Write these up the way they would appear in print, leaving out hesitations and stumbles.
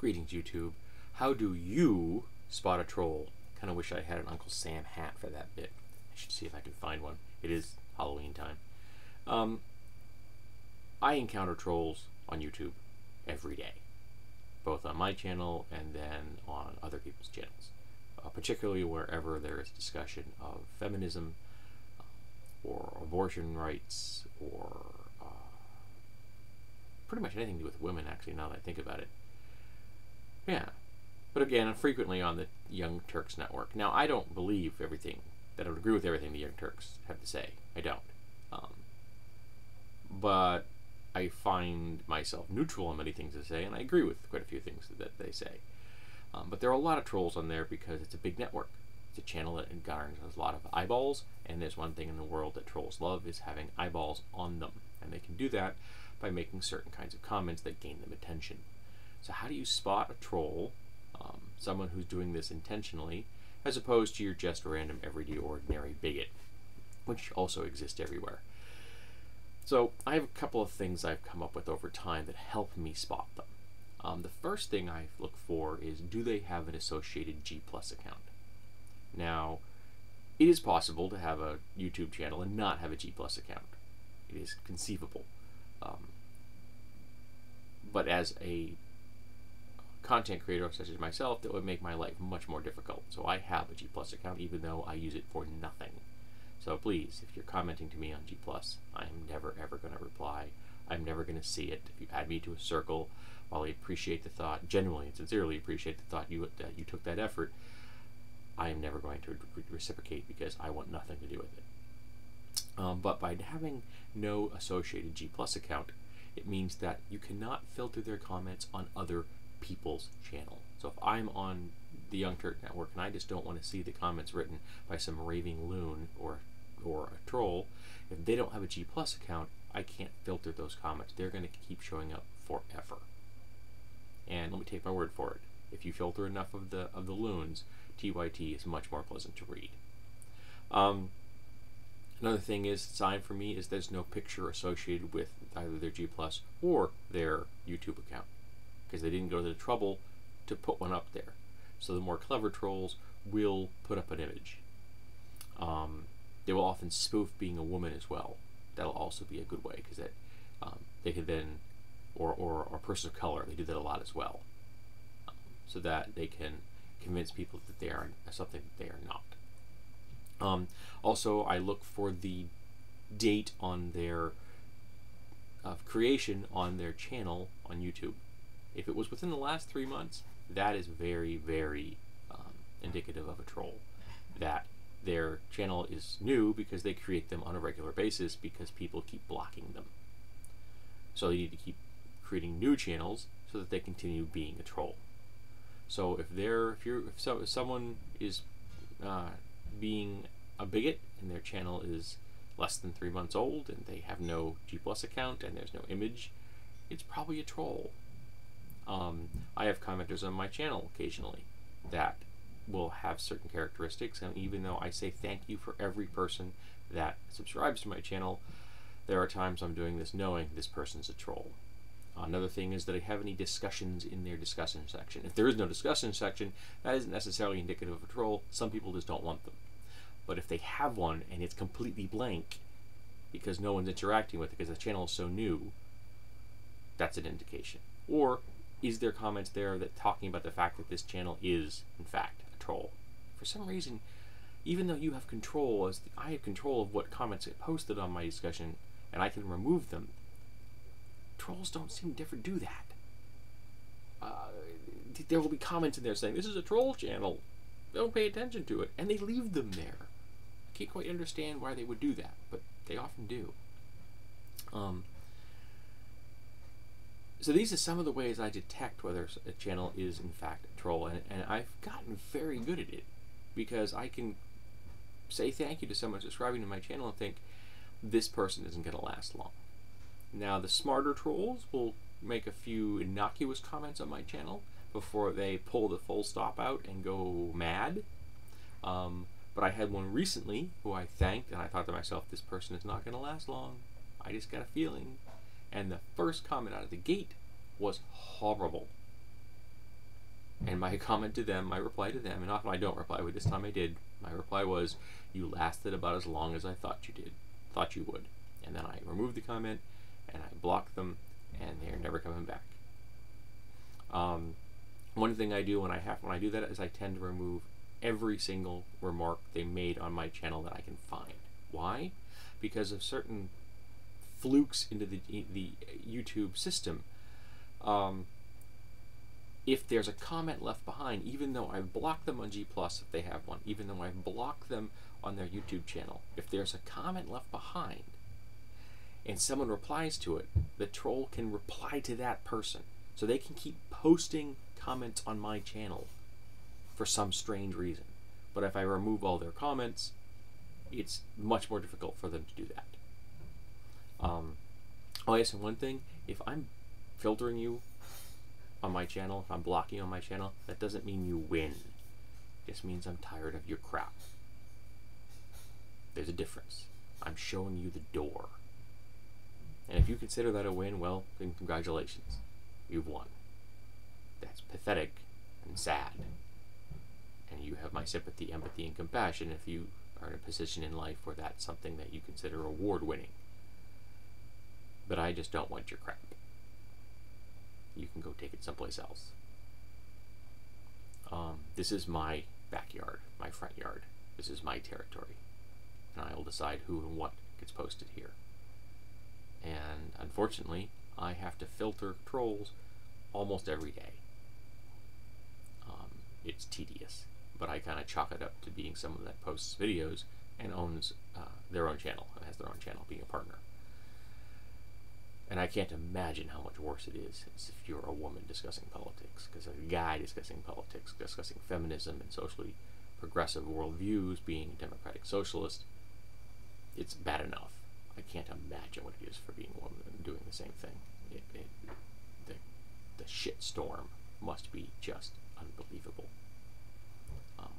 Greetings, YouTube. How do you spot a troll? Kind of wish I had an Uncle Sam hat for that bit. I should see if I can find one. It is Halloween time. I encounter trolls on YouTube every day, both on my channel and then on other people's channels, particularly wherever there is discussion of feminism or abortion rights or pretty much anything to do with women, actually, now that I think about it. Yeah. But again, frequently on the Young Turks network. Now, I don't believe everything, that I would agree with everything the Young Turks have to say. I don't. But I find myself neutral on many things they say, and I agree with quite a few things that they say. But there are a lot of trolls on there because it's a big network. It's a channel that garners a lot of eyeballs, and there's one thing in the world that trolls love is having eyeballs on them. And they can do that by making certain kinds of comments that gain them attention. So how do you spot a troll, someone who's doing this intentionally, as opposed to your just random, everyday, ordinary bigot, which also exist everywhere? So I have a couple of things I've come up with over time that help me spot them. The first thing I look for is, do they have an associated G+ account? Now, it is possible to have a YouTube channel and not have a G+ account. It is conceivable. But as a content creator such as myself, that would make my life much more difficult. So I have a G+ account, even though I use it for nothing. So please, if you're commenting to me on G+, I am never ever going to reply. I'm never going to see it. If you add me to a circle, while I appreciate the thought, genuinely and sincerely appreciate the thought you took that effort, I am never going to reciprocate because I want nothing to do with it. But by having no associated G+ account, it means that you cannot filter their comments on other people's channel. So if I'm on the Young Turk Network and I just don't want to see the comments written by some raving loon or a troll, if they don't have a G+ account, I can't filter those comments. They're going to keep showing up forever. And let me take my word for it. If you filter enough of the loons, TYT is much more pleasant to read. Another thing is, sign for me is there's no picture associated with either their G+ or their YouTube account, because they didn't go to the trouble to put one up there. So the more clever trolls will put up an image. They will often spoof being a woman as well. That'll also be a good way, because that they could then, or a person of color, they do that a lot as well, so that they can convince people that they are something that they are not. Also, I look for the date on their creation on their channel on YouTube. If it was within the last 3 months, that is very, very indicative of a troll. That their channel is new because they create them on a regular basis because people keep blocking them. So they need to keep creating new channels so that they continue being a troll. So if someone is being a bigot and their channel is less than 3 months old and they have no G+ account and there's no image, it's probably a troll. I have commenters on my channel occasionally that will have certain characteristics, and even though I say thank you for every person that subscribes to my channel, there are times I'm doing this knowing this person's a troll. Another thing is that I have any discussions in their discussion section. If there is no discussion section, that isn't necessarily indicative of a troll. Some people just don't want them. But if they have one and it's completely blank because no one's interacting with it because the channel is so new, that's an indication. Or is there comments there that talking about the fact that this channel is, in fact, a troll? For some reason, even though you have control, I have control of what comments get posted on my discussion, and I can remove them, trolls don't seem to ever do that. There will be comments in there saying, this is a troll channel, don't pay attention to it, and they leave them there. I can't quite understand why they would do that, but they often do. So these are some of the ways I detect whether a channel is in fact a troll, and I've gotten very good at it, because I can say thank you to someone subscribing to my channel and think, this person isn't going to last long. Now, the smarter trolls will make a few innocuous comments on my channel before they pull the full stop out and go mad. But I had one recently who I thanked, and I thought to myself, this person is not going to last long. I just got a feeling. And the first comment out of the gate was horrible. And my comment to them, my reply to them, and often I don't reply, but this time I did. My reply was, "You lasted about as long as I thought you would." And then I removed the comment, and I blocked them, and they're never coming back. One thing I do when I do that is I tend to remove every single remark they made on my channel that I can find. Why? Because of certain flukes into the YouTube system. If there's a comment left behind, even though I've blocked them on G+, if they have one, even though I've blocked them on their YouTube channel, if there's a comment left behind and someone replies to it, the troll can reply to that person. So they can keep posting comments on my channel for some strange reason. But if I remove all their comments, it's much more difficult for them to do that. Oh yes, and one thing, if I'm filtering you on my channel, if I'm blocking you on my channel, that doesn't mean you win. It just means I'm tired of your crap. There's a difference. I'm showing you the door. And if you consider that a win, well, then congratulations. You've won. That's pathetic and sad. And you have my sympathy, empathy, and compassion if you are in a position in life where that's something that you consider award-winning. But I just don't want your crap. You can go take it someplace else. This is my backyard, my front yard. This is my territory. And I will decide who and what gets posted here. And unfortunately, I have to filter trolls almost every day. It's tedious, but I kind of chalk it up to being someone that posts videos and owns their own channel, and has their own channel, being a partner. And I can't imagine how much worse it is if you're a woman discussing politics, because a guy discussing politics, discussing feminism and socially progressive worldviews, being a democratic socialist, it's bad enough. I can't imagine what it is for being a woman and doing the same thing. The shitstorm must be just unbelievable.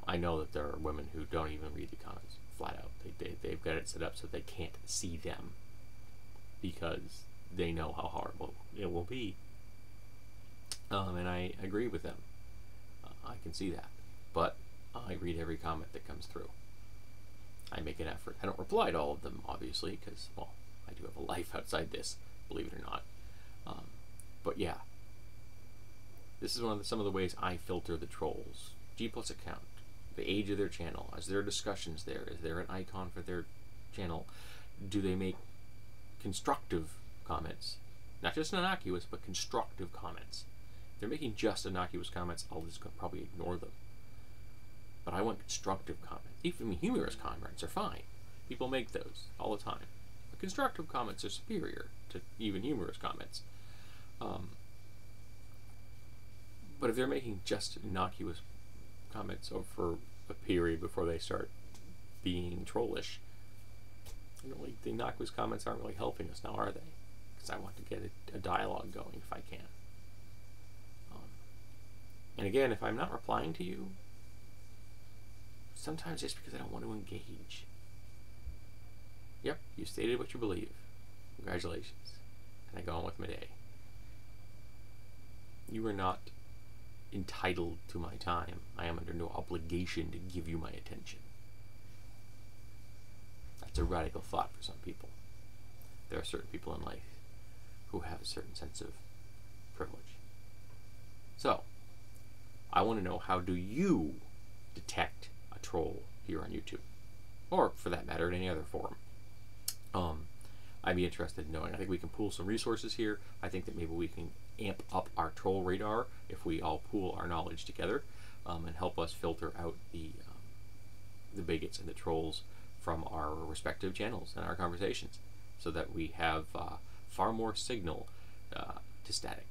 I know that there are women who don't even read the comments flat out. They've got it set up so they can't see them because they know how horrible it will be. And I agree with them. I can see that. But I read every comment that comes through. I make an effort. I don't reply to all of them, obviously, because, well, I do have a life outside this, believe it or not. But yeah, this is some of the ways I filter the trolls. G+ account, the age of their channel, is there discussions there? Is there an icon for their channel? Do they make constructive comments? Not just innocuous, but constructive comments. If they're making just innocuous comments, I'll just probably ignore them. But I want constructive comments. Even humorous comments are fine. People make those all the time. But constructive comments are superior to even humorous comments. But if they're making just innocuous comments over a period before they start being trollish, really, the innocuous comments aren't really helping us now, are they? Because I want to get a dialogue going if I can. And again, if I'm not replying to you, sometimes it's because I don't want to engage. Yep, you stated what you believe. Congratulations. And I go on with my day. You are not entitled to my time. I am under no obligation to give you my attention. That's a radical thought for some people. There are certain people in life who have a certain sense of privilege. So, I want to know, how do you detect a troll here on YouTube? Or, for that matter, in any other forum. I'd be interested in knowing. I think we can pool some resources here. I think that maybe we can amp up our troll radar if we all pool our knowledge together, and help us filter out the bigots and the trolls from our respective channels and our conversations, so that we have far more signal to static.